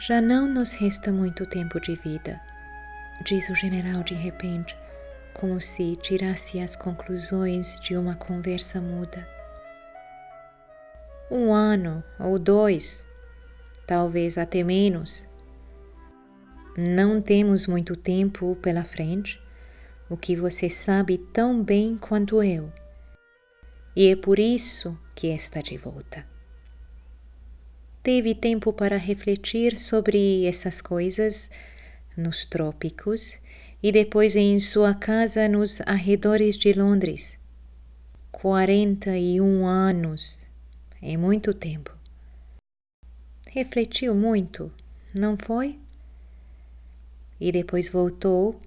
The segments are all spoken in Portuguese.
Já não nos resta muito tempo de vida, diz o general de repente, como se tirasse as conclusões de uma conversa muda. 1 ano ou 2, talvez até menos. Não temos muito tempo pela frente, o que você sabe tão bem quanto eu. E é por isso que está de volta. Teve tempo para refletir sobre essas coisas nos trópicos e depois em sua casa nos arredores de Londres. 41 anos é muito tempo. Refletiu muito, não foi? E depois voltou,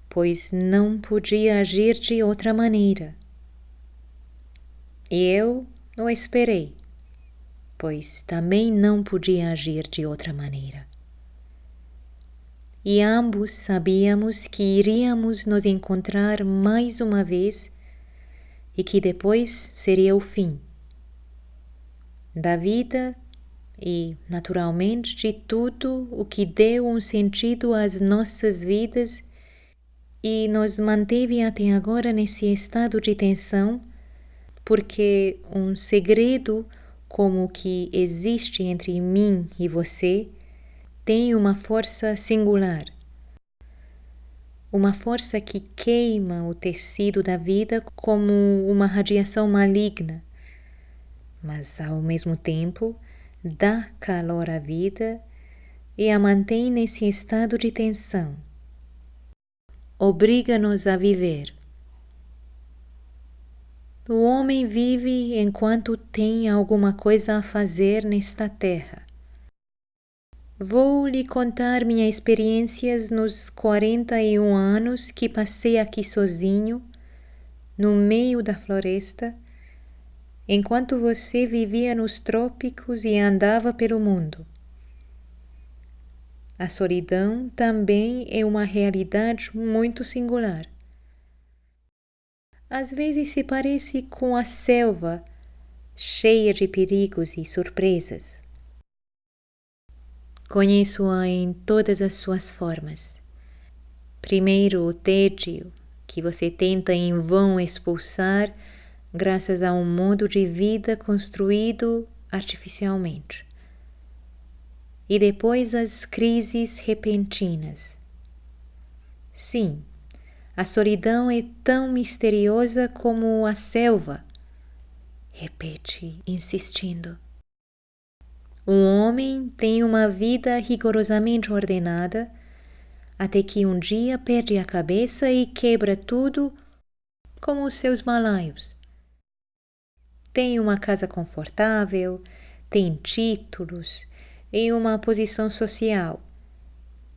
pois não podia agir de outra maneira. E eu o esperei, pois também não podia agir de outra maneira. E ambos sabíamos que iríamos nos encontrar mais uma vez e que depois seria o fim da vida e, naturalmente, de tudo o que deu um sentido às nossas vidas e nos manteve até agora nesse estado de tensão, porque um segredo como o que existe entre mim e você tem uma força singular. Uma força que queima o tecido da vida como uma radiação maligna, mas ao mesmo tempo dá calor à vida e a mantém nesse estado de tensão. Obriga-nos a viver. O homem vive enquanto tem alguma coisa a fazer nesta terra. Vou lhe contar minhas experiências nos 41 anos que passei aqui sozinho, no meio da floresta, enquanto você vivia nos trópicos e andava pelo mundo. A solidão também é uma realidade muito singular. Às vezes se parece com a selva, cheia de perigos e surpresas. Conheço-a em todas as suas formas. Primeiro, o tédio, que você tenta em vão expulsar graças a um modo de vida construído artificialmente. E depois as crises repentinas. Sim, a solidão é tão misteriosa como a selva, repete, insistindo. Um homem tem uma vida rigorosamente ordenada, até que um dia perde a cabeça e quebra tudo como os seus malaios. Tem uma casa confortável, tem títulos e uma posição social.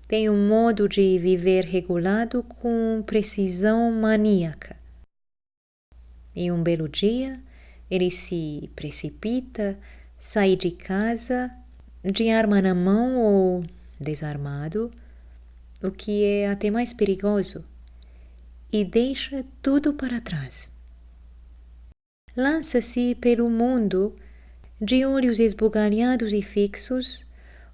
Tem um modo de viver regulado com precisão maníaca. E um belo dia, ele se precipita, sai de casa, de arma na mão ou desarmado, o que é até mais perigoso, e deixa tudo para trás. Lança-se pelo mundo, de olhos esbugalhados e fixos.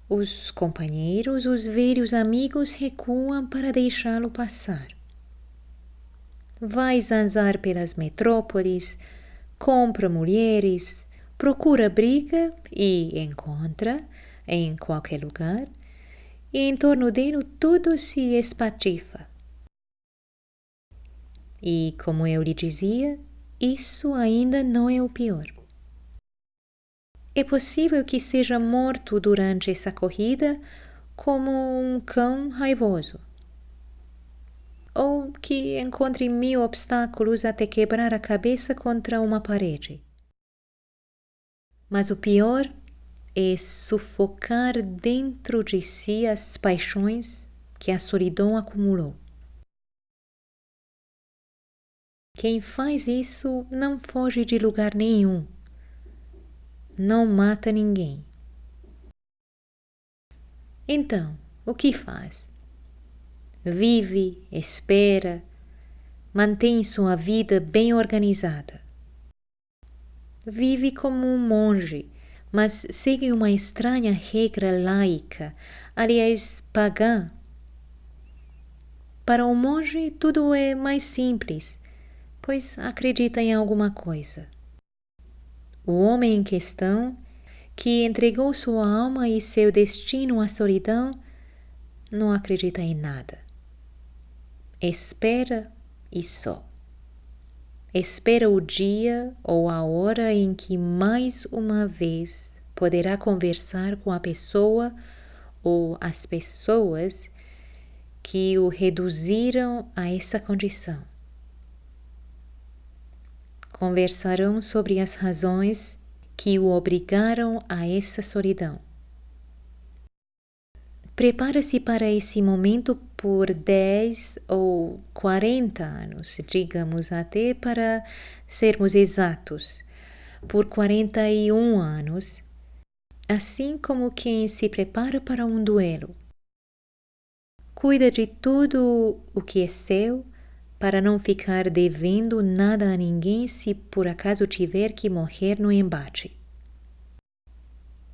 Os companheiros, os velhos amigos recuam para deixá-lo passar. Vai zanzar pelas metrópoles, compra mulheres, procura briga e encontra em qualquer lugar, e em torno dele tudo se espatifa. E, como eu lhe dizia, isso ainda não é o pior. É possível que seja morto durante essa corrida como um cão raivoso, ou que encontre 1000 obstáculos até quebrar a cabeça contra uma parede. Mas o pior é sufocar dentro de si as paixões que a solidão acumulou. Quem faz isso não foge de lugar nenhum, não mata ninguém. Então, o que faz? Vive, espera, mantém sua vida bem organizada. Vive como um monge, mas segue uma estranha regra laica, aliás, pagã. Para um monge, tudo é mais simples, pois acredita em alguma coisa. O homem em questão, que entregou sua alma e seu destino à solidão, não acredita em nada. Espera e só. Espera o dia ou a hora em que mais uma vez poderá conversar com a pessoa ou as pessoas que o reduziram a essa condição. Conversarão sobre as razões que o obrigaram a essa solidão. Prepara-se para esse momento por 10 ou 40 anos, digamos até para sermos exatos, por 41 anos, assim como quem se prepara para um duelo. Cuida de tudo o que é seu para não ficar devendo nada a ninguém se por acaso tiver que morrer no embate.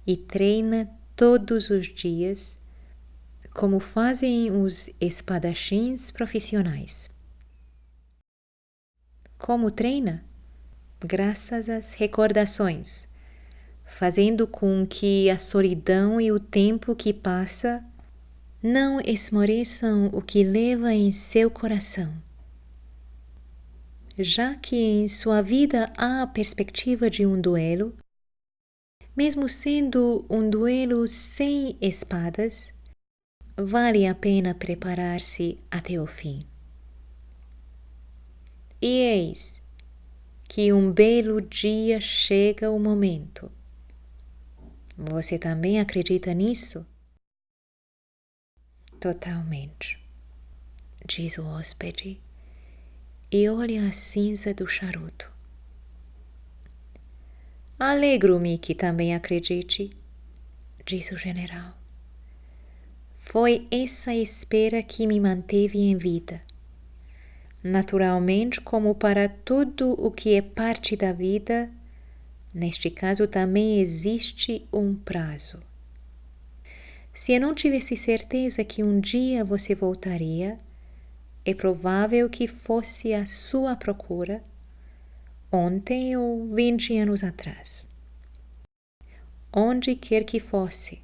E treina todos os dias como fazem os espadachins profissionais. Como treina? Graças às recordações, fazendo com que a solidão e o tempo que passa não esmoreçam o que leva em seu coração. Já que em sua vida há a perspectiva de um duelo, mesmo sendo um duelo sem espadas, vale a pena preparar-se até o fim. E eis que um belo dia chega o momento. Você também acredita nisso? Totalmente, diz o hóspede, e olha a cinza do charuto. Alegro-me que também acredite, diz o general. Foi essa espera que me manteve em vida. Naturalmente, como para tudo o que é parte da vida, neste caso também existe um prazo. Se eu não tivesse certeza que um dia você voltaria, é provável que fosse à sua procura ontem ou 20 anos atrás. Onde quer que fosse,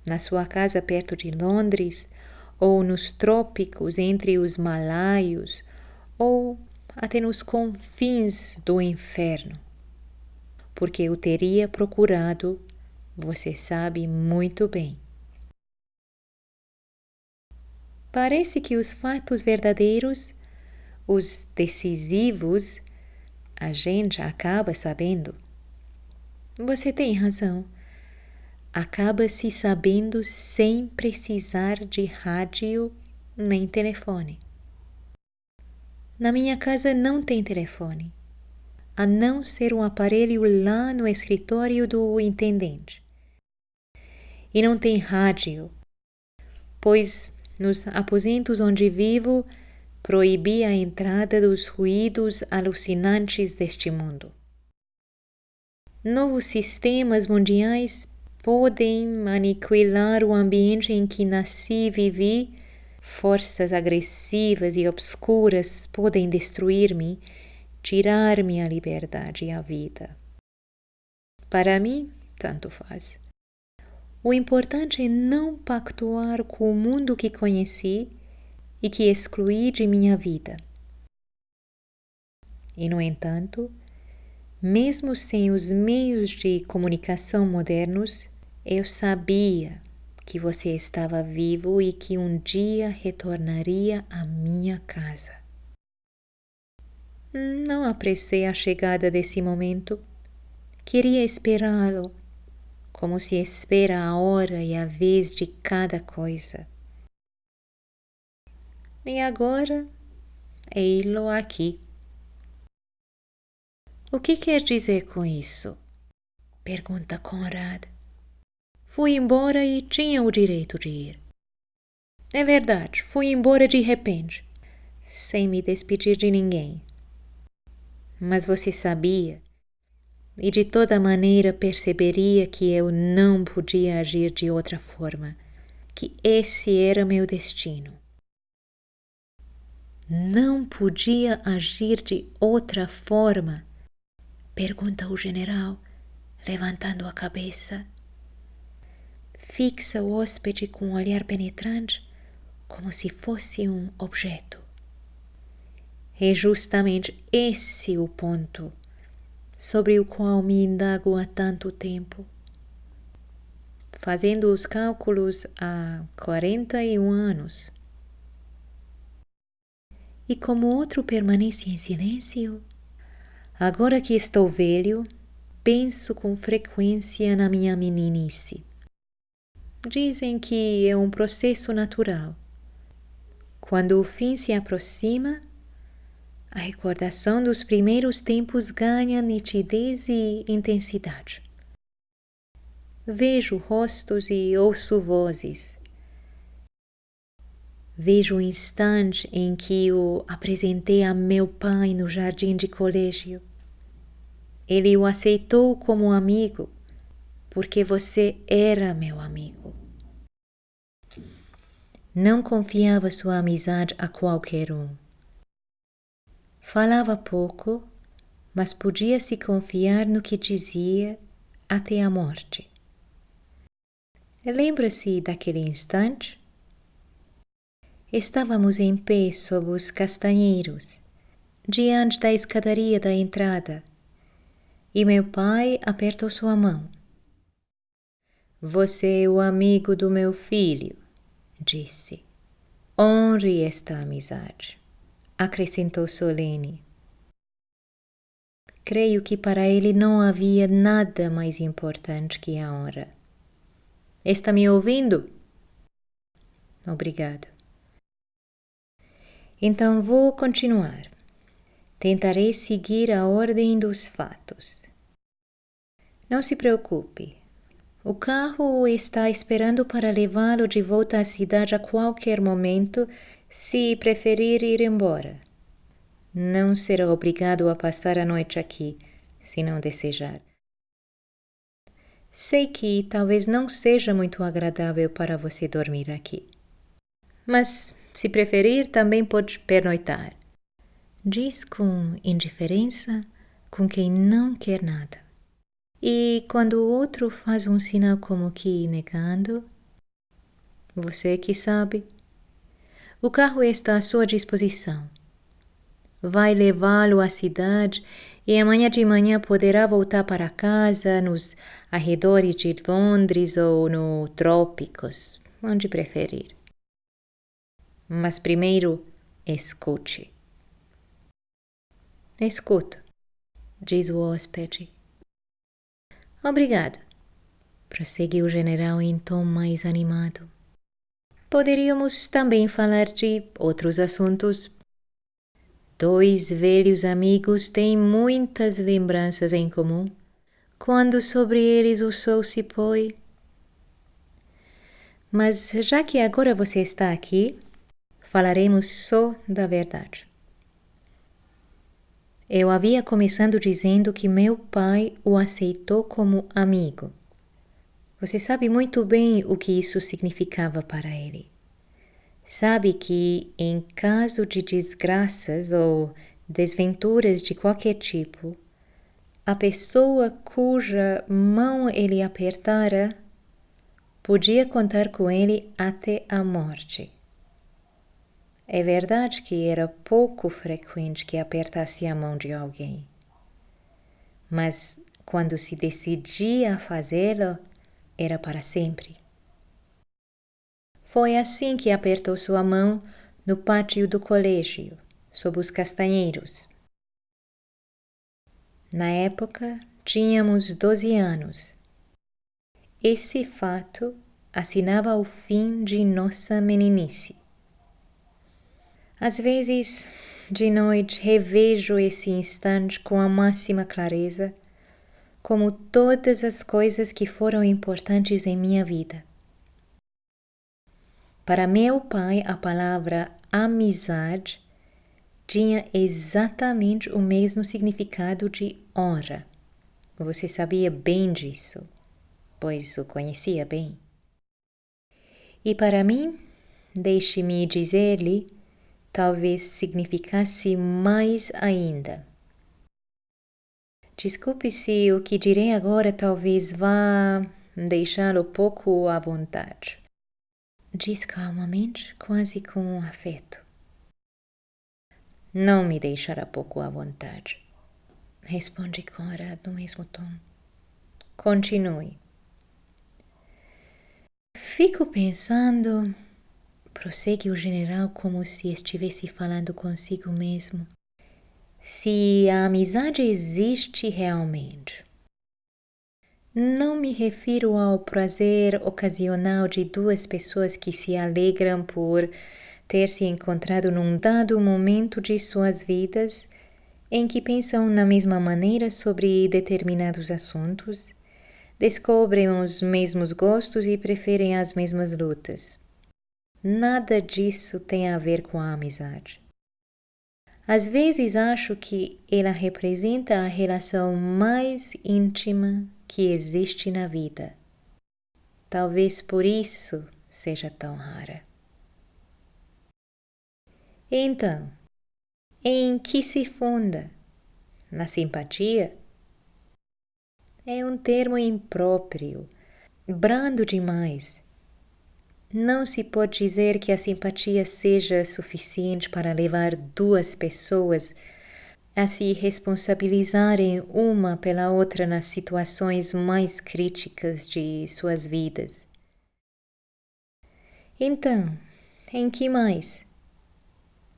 na sua casa perto de Londres, ou nos trópicos entre os Malaios, ou até nos confins do inferno, porque eu teria procurado, você sabe muito bem. Parece que os fatos verdadeiros, os decisivos, a gente acaba sabendo. Você tem razão. Acaba-se sabendo sem precisar de rádio nem telefone. Na minha casa não tem telefone, a não ser um aparelho lá no escritório do intendente. E não tem rádio, pois nos aposentos onde vivo proibi a entrada dos ruídos alucinantes deste mundo. Novos sistemas mundiais podem aniquilar o ambiente em que nasci e vivi. Forças agressivas e obscuras podem destruir-me, tirar-me a liberdade e a vida. Para mim, tanto faz. O importante é não pactuar com o mundo que conheci e que excluí de minha vida. E, no entanto, mesmo sem os meios de comunicação modernos, eu sabia que você estava vivo e que um dia retornaria à minha casa. Não apressei a chegada desse momento. Queria esperá-lo, como se espera a hora e a vez de cada coisa. E agora, ei-lo aqui. O que quer dizer com isso? Pergunta Conrad. Fui embora e tinha o direito de ir. É verdade, fui embora de repente, sem me despedir de ninguém. Mas você sabia, e de toda maneira perceberia que eu não podia agir de outra forma, que esse era meu destino. Não podia agir de outra forma? Pergunta o general, levantando a cabeça. Fixa o hóspede com um olhar penetrante, como se fosse um objeto. É justamente esse o ponto sobre o qual me indago há tanto tempo. Fazendo os cálculos há 41 anos. E como outro permanece em silêncio, agora que estou velho, penso com frequência na minha meninice. Dizem que é um processo natural. Quando o fim se aproxima, a recordação dos primeiros tempos ganha nitidez e intensidade. Vejo rostos e ouço vozes. Vejo o instante em que o apresentei a meu pai no jardim de colégio. Ele o aceitou como amigo, porque você era meu amigo. Não confiava sua amizade a qualquer um. Falava pouco, mas podia se confiar no que dizia até a morte. Lembra-se daquele instante? Estávamos em pé sob os castanheiros, diante da escadaria da entrada, e meu pai apertou sua mão. Você é o amigo do meu filho, disse. Honre esta amizade, acrescentou solene. Creio que para ele não havia nada mais importante que a honra. Está me ouvindo? Obrigado. Então vou continuar. Tentarei seguir a ordem dos fatos. Não se preocupe. O carro está esperando para levá-lo de volta à cidade a qualquer momento, se preferir ir embora. Não será obrigado a passar a noite aqui, se não desejar. Sei que talvez não seja muito agradável para você dormir aqui. Mas, se preferir, também pode pernoitar. Diz com indiferença com quem não quer nada. E quando o outro faz um sinal como que negando, você que sabe. O carro está à sua disposição. Vai levá-lo à cidade e amanhã de manhã poderá voltar para casa nos arredores de Londres ou no Trópicos, onde preferir. Mas primeiro, escute. Escuto, diz o hóspede. Obrigado, prosseguiu o general em tom mais animado. Poderíamos também falar de outros assuntos. Dois velhos amigos têm muitas lembranças em comum. Quando sobre eles o sol se põe. Mas já que agora você está aqui, falaremos só da verdade. Eu havia começado dizendo que meu pai o aceitou como amigo. Você sabe muito bem o que isso significava para ele. Sabe que, em caso de desgraças ou desventuras de qualquer tipo, a pessoa cuja mão ele apertara podia contar com ele até a morte. É verdade que era pouco frequente que apertasse a mão de alguém, mas quando se decidia a fazê-lo, era para sempre. Foi assim que apertou sua mão no pátio do colégio, sob os castanheiros. Na época, tínhamos 12 anos. Esse fato assinava o fim de nossa meninice. Às vezes, de noite, revejo esse instante com a máxima clareza, como todas as coisas que foram importantes em minha vida. Para meu pai, a palavra amizade tinha exatamente o mesmo significado de honra. Você sabia bem disso, pois o conhecia bem. E para mim, deixe-me dizer-lhe, talvez significasse mais ainda. Desculpe se o que direi agora talvez vá deixá-lo pouco à vontade. Diz calmamente, quase com afeto. Não me deixará pouco à vontade. Responde Conrad no mesmo tom. Continue. Fico pensando, prossegue o general como se estivesse falando consigo mesmo, se a amizade existe realmente. Não me refiro ao prazer ocasional de duas pessoas que se alegram por ter se encontrado num dado momento de suas vidas em que pensam na mesma maneira sobre determinados assuntos, descobrem os mesmos gostos e preferem as mesmas lutas. Nada disso tem a ver com a amizade. Às vezes acho que ela representa a relação mais íntima que existe na vida. Talvez por isso seja tão rara. Então, em que se funda? Na simpatia? É um termo impróprio, brando demais. Não se pode dizer que a simpatia seja suficiente para levar duas pessoas a se responsabilizarem uma pela outra nas situações mais críticas de suas vidas. Então, em que mais?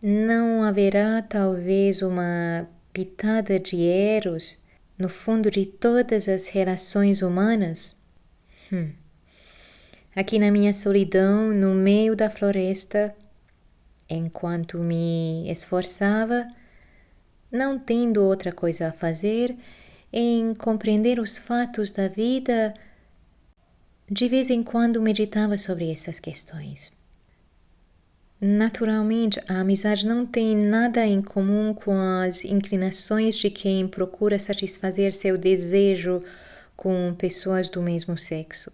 Não haverá talvez uma pitada de eros no fundo de todas as relações humanas? Aqui na minha solidão, no meio da floresta, enquanto me esforçava, não tendo outra coisa a fazer, em compreender os fatos da vida, de vez em quando meditava sobre essas questões. Naturalmente, a amizade não tem nada em comum com as inclinações de quem procura satisfazer seu desejo com pessoas do mesmo sexo.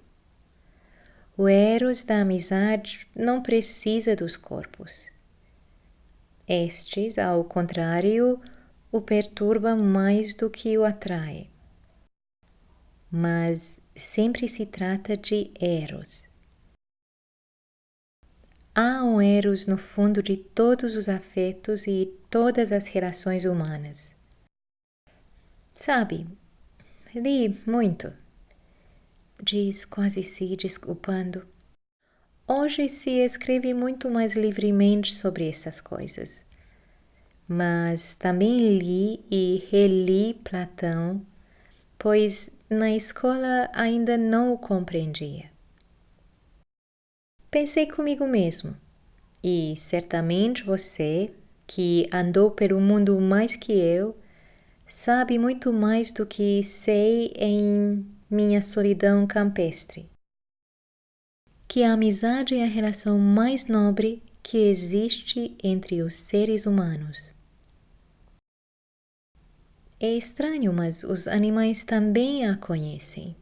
O eros da amizade não precisa dos corpos. Estes, ao contrário, o perturbam mais do que o atraem. Mas sempre se trata de eros. Há um eros no fundo de todos os afetos e todas as relações humanas. Sabe, li muito, diz quase se desculpando. Hoje se escreve muito mais livremente sobre essas coisas. Mas também li e reli Platão, pois na escola ainda não o compreendia. Pensei comigo mesmo, e certamente você, que andou pelo mundo mais que eu, sabe muito mais do que sei em minha solidão campestre, que a amizade é a relação mais nobre que existe entre os seres humanos. É estranho, mas os animais também a conhecem.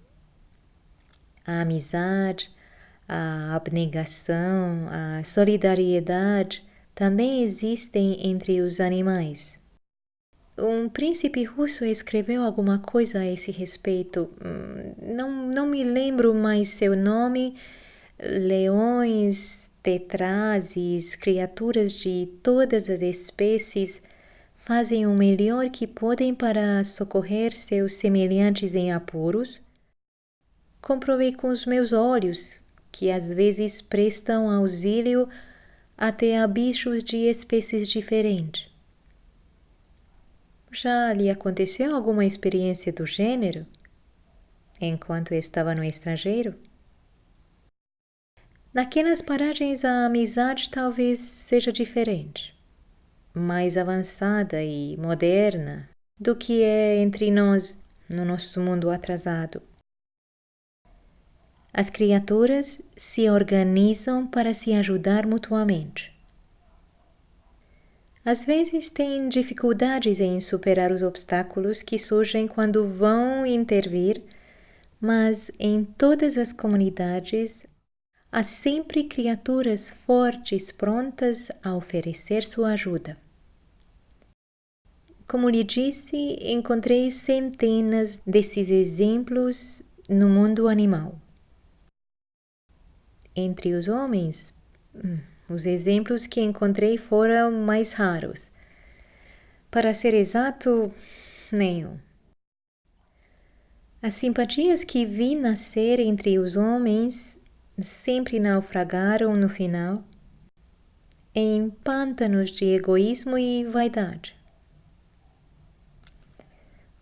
A amizade, a abnegação, a solidariedade também existem entre os animais. Um príncipe russo escreveu alguma coisa a esse respeito. Não me lembro mais seu nome. Leões, tetrazes, criaturas de todas as espécies fazem o melhor que podem para socorrer seus semelhantes em apuros. Comprovei com os meus olhos que às vezes prestam auxílio até a bichos de espécies diferentes. Já lhe aconteceu alguma experiência do gênero enquanto estava no estrangeiro? Naquelas paragens a amizade talvez seja diferente, mais avançada e moderna do que é entre nós no nosso mundo atrasado. As criaturas se organizam para se ajudar mutuamente. Às vezes têm dificuldades em superar os obstáculos que surgem quando vão intervir, mas em todas as comunidades há sempre criaturas fortes prontas a oferecer sua ajuda. Como lhe disse, encontrei centenas desses exemplos no mundo animal. Entre os homens, os exemplos que encontrei foram mais raros. Para ser exato, nenhum. As simpatias que vi nascer entre os homens sempre naufragaram no final em pântanos de egoísmo e vaidade.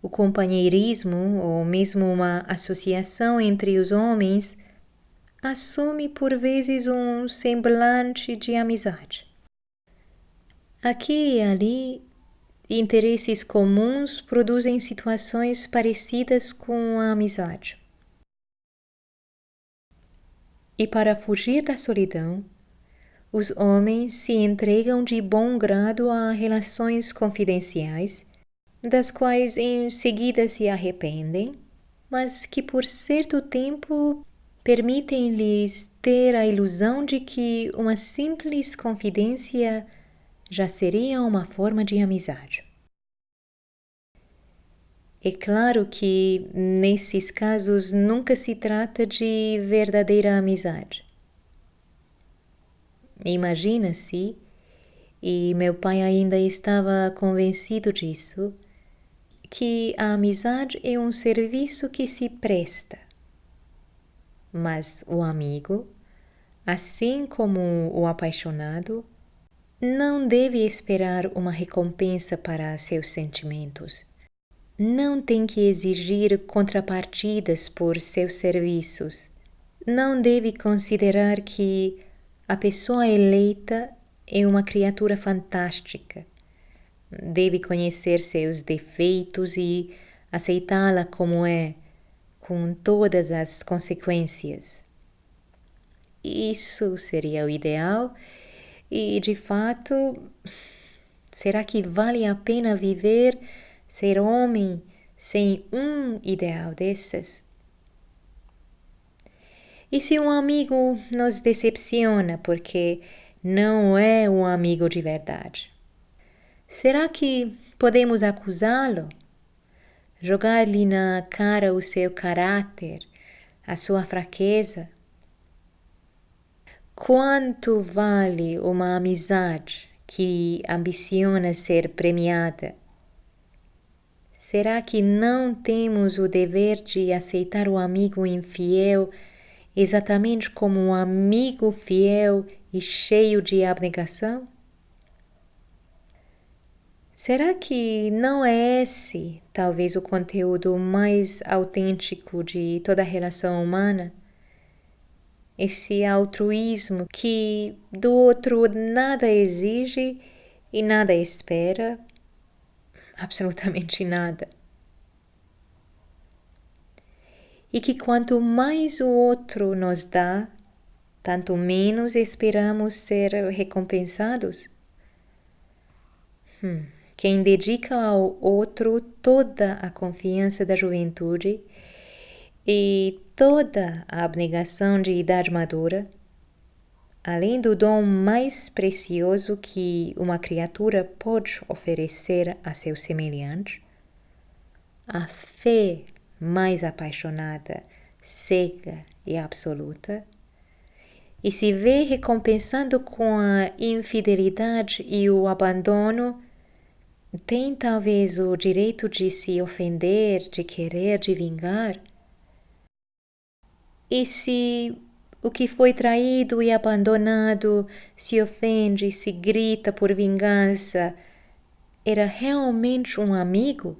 O companheirismo, ou mesmo uma associação entre os homens, assume por vezes um semblante de amizade. Aqui e ali, interesses comuns produzem situações parecidas com a amizade. E para fugir da solidão, os homens se entregam de bom grado a relações confidenciais, das quais em seguida se arrependem, mas que por certo tempo permitem-lhes ter a ilusão de que uma simples confidência já seria uma forma de amizade. É claro que, nesses casos, nunca se trata de verdadeira amizade. Imagina-se, e meu pai ainda estava convencido disso, que a amizade é um serviço que se presta. Mas o amigo, assim como o apaixonado, não deve esperar uma recompensa para seus sentimentos. Não tem que exigir contrapartidas por seus serviços. Não deve considerar que a pessoa eleita é uma criatura fantástica. Deve conhecer seus defeitos e aceitá-la como é, com todas as consequências. Isso seria o ideal e, de fato, será que vale a pena viver, ser homem, sem um ideal desses? E se um amigo nos decepciona porque não é um amigo de verdade? Será que podemos acusá-lo? Jogar-lhe na cara o seu caráter, a sua fraqueza? Quanto vale uma amizade que ambiciona ser premiada? Será que não temos o dever de aceitar o amigo infiel exatamente como um amigo fiel e cheio de abnegação? Será que não é esse, talvez, o conteúdo mais autêntico de toda a relação humana? Esse altruísmo que do outro nada exige e nada espera, absolutamente nada. E que quanto mais o outro nos dá, tanto menos esperamos ser recompensados. Quem dedica ao outro toda a confiança da juventude e toda a abnegação de idade madura, além do dom mais precioso que uma criatura pode oferecer a seu semelhante, a fé mais apaixonada, cega e absoluta, e se vê recompensando com a infidelidade e o abandono, tem talvez o direito de se ofender, de querer, de vingar? E se o que foi traído e abandonado se ofende, se grita por vingança, era realmente um amigo?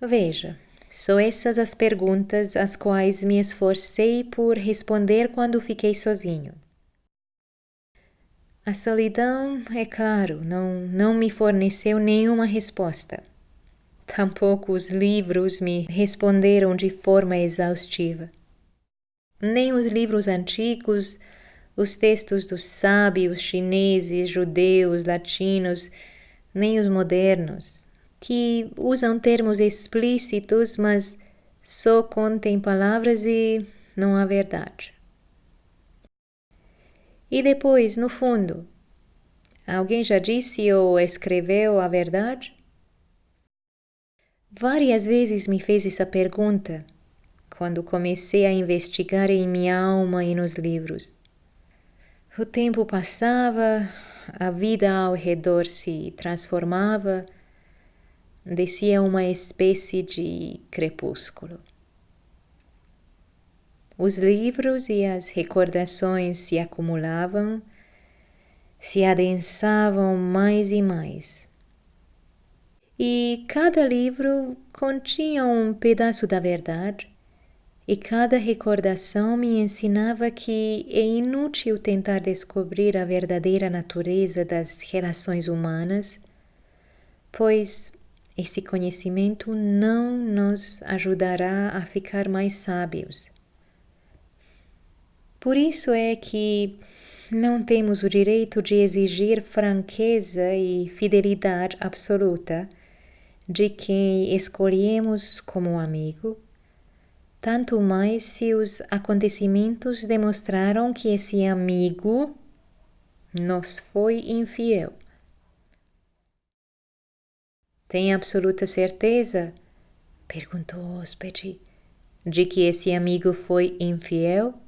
Veja, são essas as perguntas às quais me esforcei por responder quando fiquei sozinho. A solidão, é claro, não me forneceu nenhuma resposta. Tampouco os livros me responderam de forma exaustiva. Nem os livros antigos, os textos dos sábios chineses, judeus, latinos, nem os modernos, que usam termos explícitos, mas só contêm palavras e não há verdade. E depois, no fundo, alguém já disse ou escreveu a verdade? Várias vezes me fez essa pergunta quando comecei a investigar em minha alma e nos livros. O tempo passava, a vida ao redor se transformava, descia uma espécie de crepúsculo. Os livros e as recordações se acumulavam, se adensavam mais e mais. E cada livro continha um pedaço da verdade, e cada recordação me ensinava que é inútil tentar descobrir a verdadeira natureza das relações humanas, pois esse conhecimento não nos ajudará a ficar mais sábios. Por isso é que não temos o direito de exigir franqueza e fidelidade absoluta de quem escolhemos como amigo, tanto mais se os acontecimentos demonstraram que esse amigo nos foi infiel. Tem absoluta certeza? Perguntou o hóspede, de que esse amigo foi infiel?